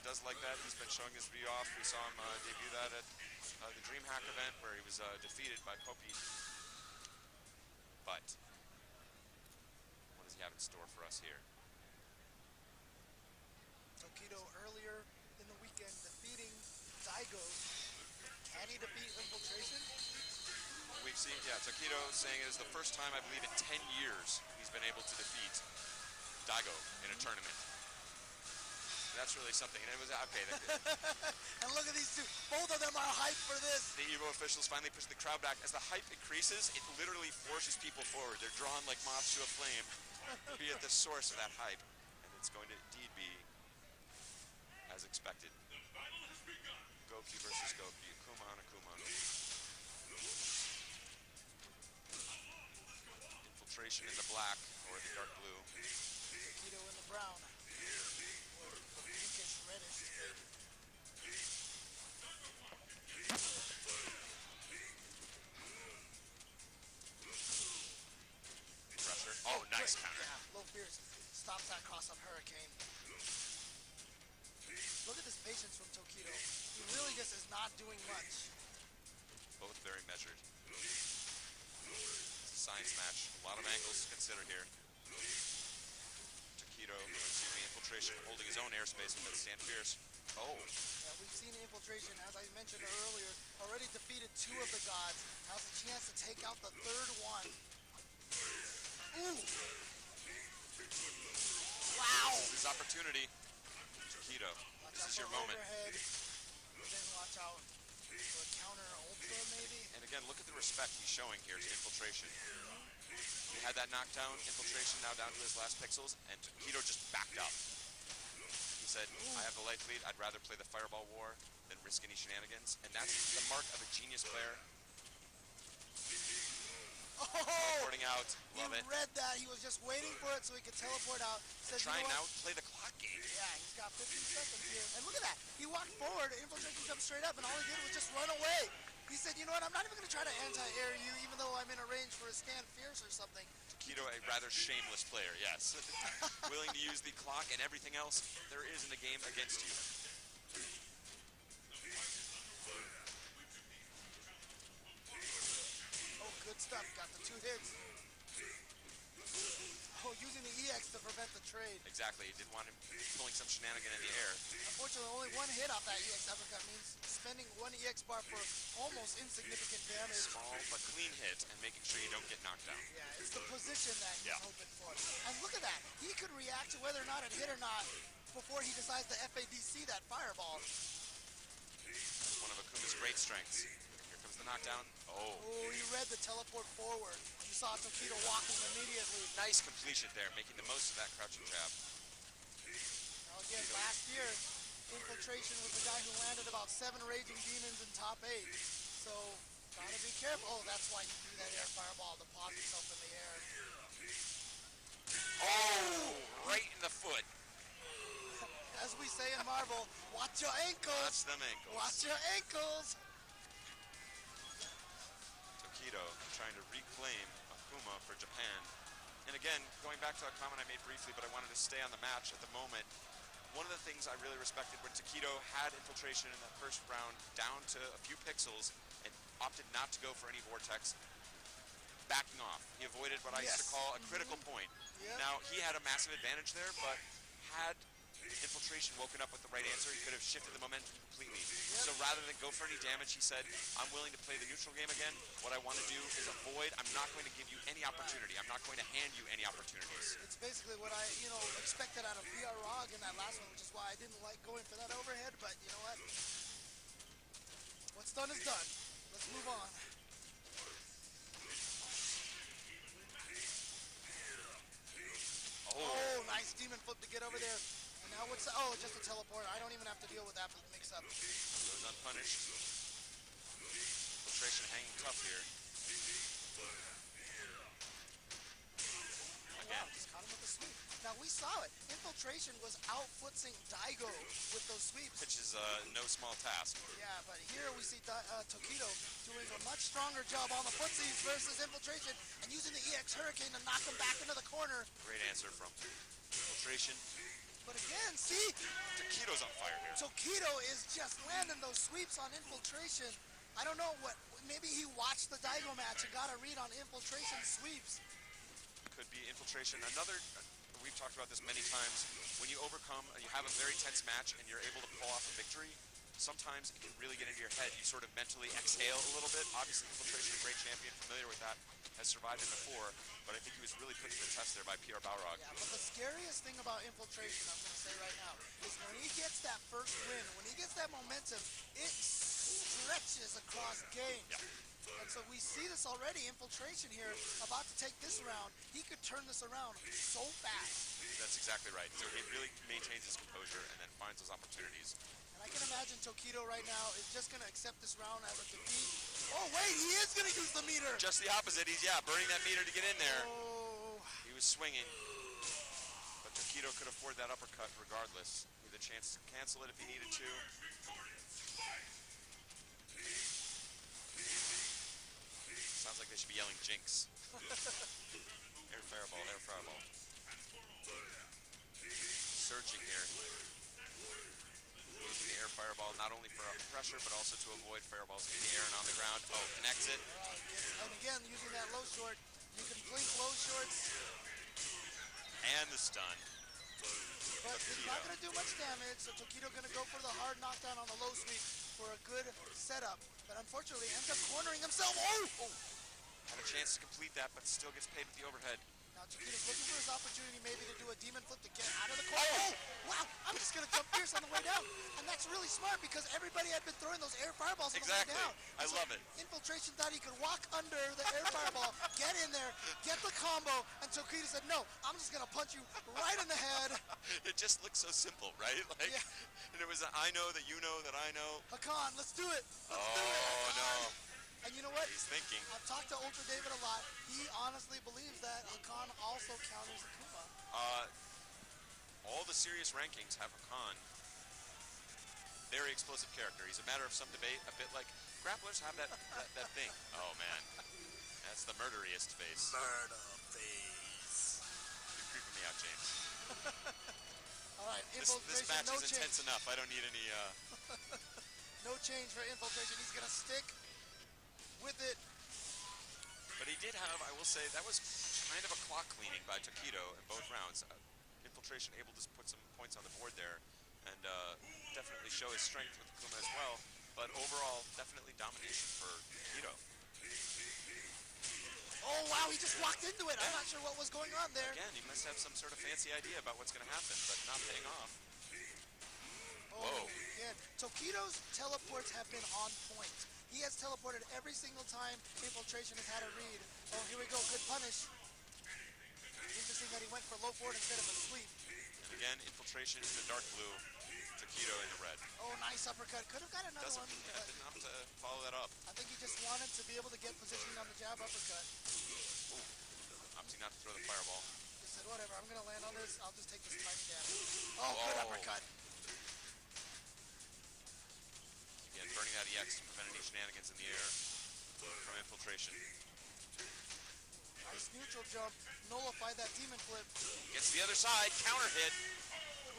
does like that. He's been showing his V off. We saw him debut that at the DreamHack event where he was defeated by Poppy. But what does he have in store for us here? Tokido earlier in the weekend defeating Daigo. Can he defeat Infiltration? We've seen, yeah, Tokido saying it is the first time, I believe, in 10 years he's been able to defeat Daigo in a tournament. That's really something. And it was, okay. And look at these two. Both of them are hyped for this. The EVO officials finally push the crowd back. As the hype increases, it literally forces people forward. They're drawn like moths to a flame to be at the source of that hype. And it's going to indeed be as expected. Goki versus Goki. Akuma on Akuma. Infiltration in the black or the dark blue. Tokido in the brown. Or the pinkish reddish. Pressure. Oh, nice counter. Yeah, low fierce. Stops that cross-up hurricane. Look at this patience from Tokido. He really just is not doing much. Both very measured. It's a science match. A lot of angles to consider here. Tokido, excuse me, Infiltration holding his own airspace with that stand fierce. Oh. Yeah, we've seen Infiltration, as I mentioned earlier, already defeated 2 of the gods. Now's a chance to take out the 3rd one. Ooh! Wow! This is his opportunity. Tokido, this is your moment. Overhead, then watch out for a counter ultra, maybe? And again, look at the respect he's showing here to Infiltration. He had that knockdown, Infiltration now down to his last pixels, and Tokido just backed up. He said, I have the life lead, I'd rather play the Fireball War than risk any shenanigans. And that's the mark of a genius player. Teleporting out, love it. He read that, he was just waiting for it so he could teleport out. Said, trying now to play the clock game. Yeah, he's got 15 seconds here. And look at that, he walked forward, Infiltration jumped straight up, and all he did was just run away. He said, you know what, I'm not even going to try to anti-air you, even though I'm in a range for a stand fierce or something. Tokido, a rather shameless player, yes. Willing to use the clock and everything else there is in the game against you. Oh, good stuff, got the 2 hits. Oh, using the EX to prevent the trade. Exactly, he didn't want him pulling some shenanigan in the air. Unfortunately, only 1 hit off that EX uppercut means spending 1 EX bar for almost insignificant damage. Small but clean hit and making sure you don't get knocked down. Yeah, it's the position that he's hoping for. And look at that, he could react to whether or not it hit or not before he decides to FADC that fireball. That's one of Akuma's great strengths. Here comes the knockdown. Oh, he read the teleport forward. You saw Tokido walking immediately. Nice completion there, making the most of that crouching jab. Now again, last year, Infiltration was the guy who landed about 7 Raging Demons in top 8. So, gotta be careful. Oh, that's why he threw that air fireball to pause himself in the air. Oh, right in the foot. As we say in Marvel, watch your ankles. Watch them ankles. Watch your ankles. Tokido trying to reclaim Akuma for Japan. And again, going back to a comment I made briefly, but I wanted to stay on the match at the moment. One of the things I really respected when Tokido had Infiltration in that first round down to a few pixels and opted not to go for any vortex, backing off. He avoided what I used to call a critical point. Yep. Now, he had a massive advantage there, but had Infiltration woken up with the right answer, he could have shifted the momentum completely. Yep. So rather than go for any damage, he said, I'm willing to play the neutral game again. What I want to do is avoid. I'm not going to give you any opportunity. I'm not going to hand you any opportunities. It's basically what I, expected out of VR Rog in that last one, which is why I didn't like going for that overhead, but you know what? What's done is done. Let's move on. Oh, nice demon flip to get over there. And now what's, just a teleport. I don't even have to deal with that mix-up. Goes unpunished. Infiltration hanging tough here. Again. Wow, just caught him with a sweep. Now we saw it. Infiltration was out-footsing Daigo with those sweeps. Which is no small task. Yeah, but here we see Tokido doing a much stronger job on the footsies versus Infiltration and using the EX Hurricane to knock him back into the corner. Great answer from Infiltration. But again, see? Tokido's on fire here. Tokido is just landing those sweeps on Infiltration. I don't know what, maybe he watched the Daigo match and got a read on Infiltration sweeps. Could be Infiltration. Another, we've talked about this many times, when you overcome, you have a very tense match and you're able to pull off a victory, sometimes it can really get into your head. You sort of mentally exhale a little bit. Obviously, Infiltration, a great champion, familiar with that, has survived it before, but I think he was really put to the test there by PR Balrog. Yeah, but the scariest thing about Infiltration, I'm going to say right now, is when he gets that first win, when he gets that momentum, it stretches across games. Yeah. And so we see this already, Infiltration here, about to take this round. He could turn this around so fast. That's exactly right. So he really maintains his composure and then finds those opportunities. And I can imagine Tokido right now is just going to accept this round as a defeat. Oh, wait, he is going to use the meter. Just the opposite. He's, burning that meter to get in there. Oh. He was swinging. But Tokido could afford that uppercut regardless. With a chance to cancel it if he needed to. Sounds like they should be yelling Jinx. Air fireball, air fireball. Surging here. Using the air fireball not only for pressure, but also to avoid fireballs in the air and on the ground. Oh, connects it. And again, using that low short, you can blink low shorts. And the stun. But it's not going to do much damage, so Tokido going to go for the hard knockdown on the low sweep for a good setup. But unfortunately, ends up cornering himself. Oh! Had a chance to complete that, but still gets paid with the overhead. Now Tokido's looking for his opportunity maybe to do a demon flip to get out of the corner. Oh! Wow! I'm just going to jump fierce on the way down. And that's really smart because everybody had been throwing those air fireballs on the way down. I love it. Infiltration thought he could walk under the air fireball, get in there, get the combo, and Tokido said, no, I'm just going to punch you right in the head. It just looks so simple, right? Like, yeah. And it was a, I know that you know that I know. Hakan, let's do it. Let's do it, Oh, no. And you know what? He's thinking. I've talked to Ultra David a lot. He honestly believes that Hakan also counters Akuma. All the serious rankings have Hakan. Very explosive character. He's a matter of some debate, a bit like grapplers have that thing. Oh, man. That's the murderiest face. Murder face. You're creeping me out, James. All right, this match is intense enough. I don't need any... No change for Infiltration. He's going to stick with it. But he did have, I will say, that was kind of a clock cleaning by Tokido in both rounds. Infiltration able to put some points on the board there and definitely show his strength with Akuma as well. But overall, definitely domination for Tokido. Oh, wow, he just walked into it. I'm not sure what was going on there. Again, he must have some sort of fancy idea about what's going to happen, but not paying off. Oh, whoa. Yeah. Tokido's teleports have been on point. He has teleported every single time Infiltration has had a read. Oh, here we go. Good punish. Interesting that he went for low forward instead of a sweep. And again, Infiltration in the dark blue, Tokido in the red. Oh, nice uppercut. Could have got another one. Yeah, didn't have to follow that up. I think he just wanted to be able to get positioning on the jab uppercut. Ooh, opting not to throw the fireball. He said, whatever, I'm going to land on this. I'll just take this tiny damage. Oh, good uppercut. Again, burning that EX to prevent any shenanigans in the air from Infiltration. Nice neutral jump. Nullify that demon flip. Gets to the other side. Counter hit.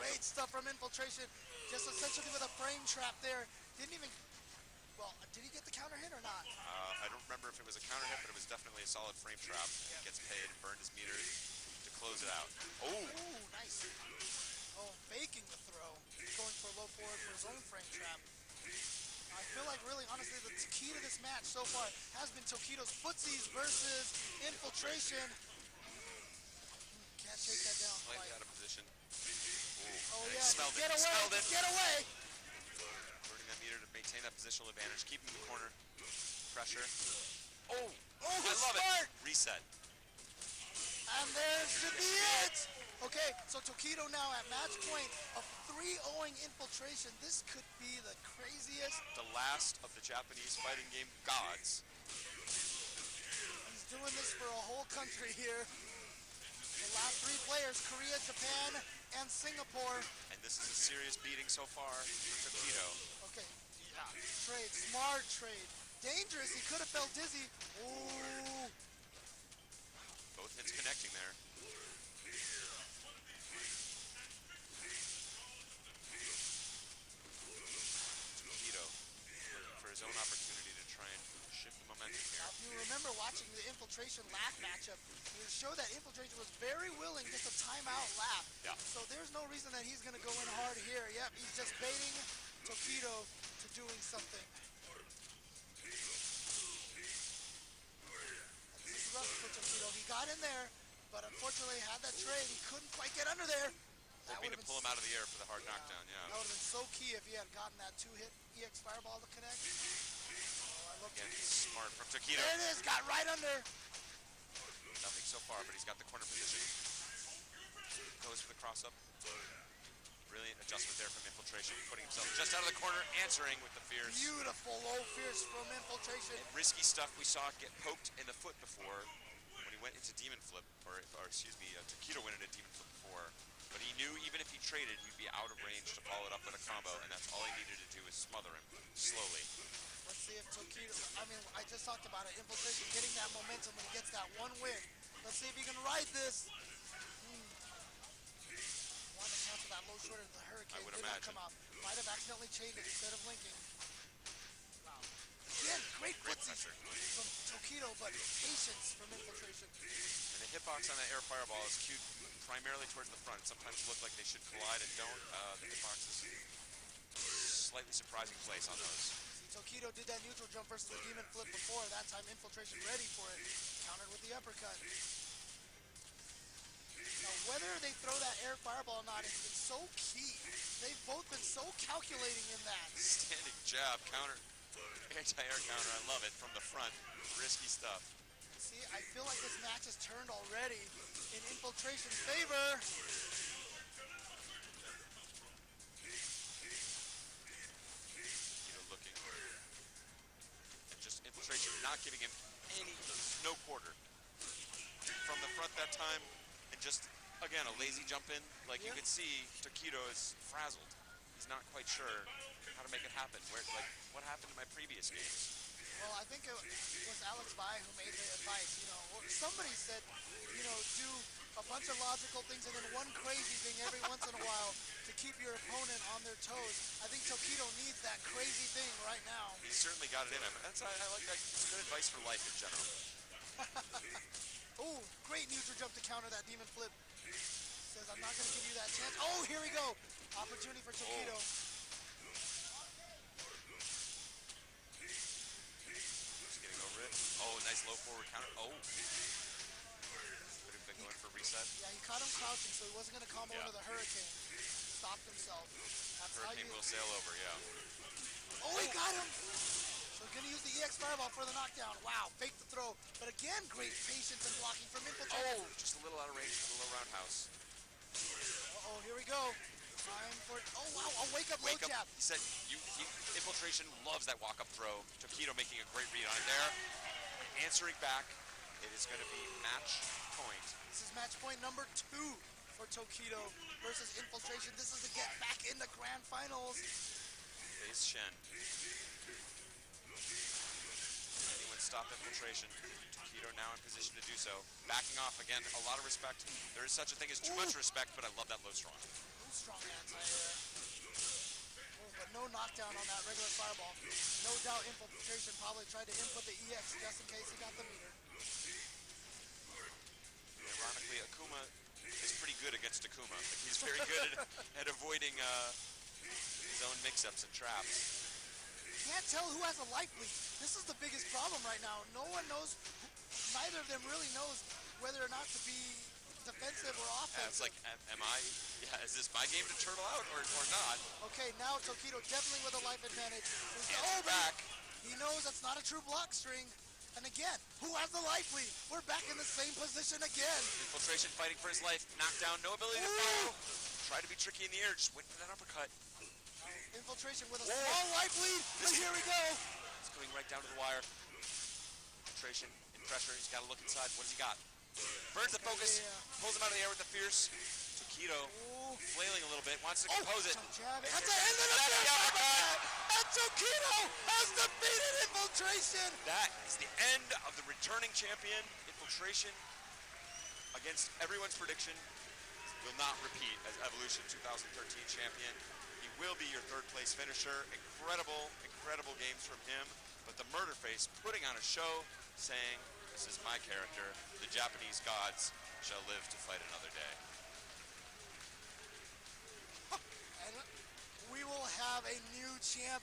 Great stuff from Infiltration. Just essentially with a frame trap there. Didn't even... Well, did he get the counter hit or not? I don't remember if it was a counter hit, but it was definitely a solid frame trap. Yeah. Gets paid, burned his meters to close it out. Oh! Ooh, nice. Oh, faking the throw. Going for low forward for his own frame trap. I feel like really, honestly, the key to this match so far has been Tokido's footsies versus Infiltration. Can't shake that down. Slightly out of position. Ooh. Oh yeah, smelled get away, smelled it. Get away! Burning that meter to maintain that positional advantage, keeping the corner. Pressure. Oh! Oh, I love smart. it! Reset. And there should be it! Okay, so Tokido now at match point of 3-0ing Infiltration. This could be the craziest. The last of the Japanese fighting game gods. He's doing this for a whole country here. The last 3 players, Korea, Japan, and Singapore. And this is a serious beating so far for Tokido. Okay, yeah, trade, smart trade. Dangerous, he could have felt dizzy. Ooh. Both hits connecting there. Infiltration lap matchup, it showed that Infiltration was very willing just to time out lap. Yeah. So there's no reason that he's going to go in hard here. Yep, he's just baiting Tokido to doing something. This is rough for Tokido. He got in there, but unfortunately had that trade. He couldn't quite get under there. Hoping to pull him out of the air for the hard knockdown, yeah. That would have been so key if he had gotten that 2-hit EX Fireball to connect. Again, smart from Tokido. There it is, got right under. Nothing so far, but he's got the corner position. Goes for the cross-up. Brilliant adjustment there from Infiltration, putting himself just out of the corner, answering with the fierce. Beautiful low fierce from Infiltration. And risky stuff we saw get poked in the foot before when he went into Demon Flip, or excuse me, Tokido went into Demon Flip before. But he knew even if he traded, he'd be out of range to follow it up with a combo, and that's all he needed to do was smother him slowly. Let's see if Tokido, I mean, I just talked about it, Infiltration getting that momentum when he gets that one win. Let's see if he can ride this. Wanted to cancel that low short into the Hurricane, I would did imagine. not come out. Might have accidentally chained it instead of linking. Wow. Again, great pressure from Tokido, but patience from Infiltration. And the hitbox on that air fireball is cued primarily towards the front. Sometimes look like they should collide and don't. The hitbox is slightly surprising place on those. Tokido did that neutral jump versus the Demon Flip before. That time Infiltration ready for it. Countered with the uppercut. Now whether they throw that air fireball or not has been so key. They've both been so calculating in that. Standing jab, counter, anti-air counter. I love it from the front. Risky stuff. See, I feel like this match has turned already in Infiltration's favor. Looking. And just Infiltration not giving him no quarter. From the front that time, and just, again, a lazy jump in. Like you can see, Tokido is frazzled. He's not quite sure how to make it happen. What happened in my previous games? Well, I think it was Alex Bai who made the advice, or somebody said, do a bunch of logical things and then one crazy thing every once in a while to keep your opponent on their toes. I think Tokido needs that crazy thing right now. He's certainly got it in him. I like that. It's good advice for life in general. Oh, great neutral jump to counter that Demon Flip. Says, I'm not going to give you that chance. Oh, here we go. Opportunity for Tokido. Just getting over it. Oh, nice low forward counter. Oh. Could have been going for reset. Yeah, he caught him crouching, so he wasn't going to combo into the Hurricane. Stopped himself. That's Hurricane will sail over, yeah. Oh, he got him! So he's going to use the EX Fireball for the knockdown. Wow, fake the throw. But again, great patience and blocking from Infiltration. Oh, just a little out of range for the low roundhouse. Uh-oh, here we go. Time for, oh wow, a wake-up low jab. He said, Infiltration loves that walk-up throw. Tokido making a great read on it there. Answering back. It is going to be match point. This is match point number 2 for Tokido versus Infiltration. This is to get back in the grand finals. Face Shen. Anyone stop Infiltration. Tokido now in position to do so. Backing off again, a lot of respect. There is such a thing as too much respect, but I love that low strong. Strong anti-air. Oh, but no knockdown on that regular fireball. No doubt Infiltration probably tried to input the EX just in case he got the meter. Ironically, Akuma is pretty good against Akuma. Like, he's very good at avoiding his own mix-ups and traps. Can't tell who has a life lead. This is the biggest problem right now. No one knows, neither of them really knows whether or not to be defensive or offensive. It's like, is this my game to turtle out or not? Okay, now Tokido definitely with a life advantage. Back. He knows that's not a true block string. And again, who has the life lead? We're back in the same position again. Infiltration fighting for his life. Knockdown, no ability to follow. Try to be tricky in the air, just wait for that uppercut. Infiltration with a small life lead, but here we go. He's going right down to the wire. Infiltration in pressure, he's got to look inside. What has he got? Burns the focus, pulls him out of the air with the fierce. Tokido flailing a little bit, wants to compose it. That's the end of the uppercut! And Tokido has defeated Infiltration! That is the end of the returning champion. Infiltration, against everyone's prediction, will not repeat as Evolution 2013 champion. He will be your third place finisher. Incredible, incredible games from him. But the Murderface putting on a show, saying, This is my character. The Japanese gods shall live to fight another day. And we will have a new champion.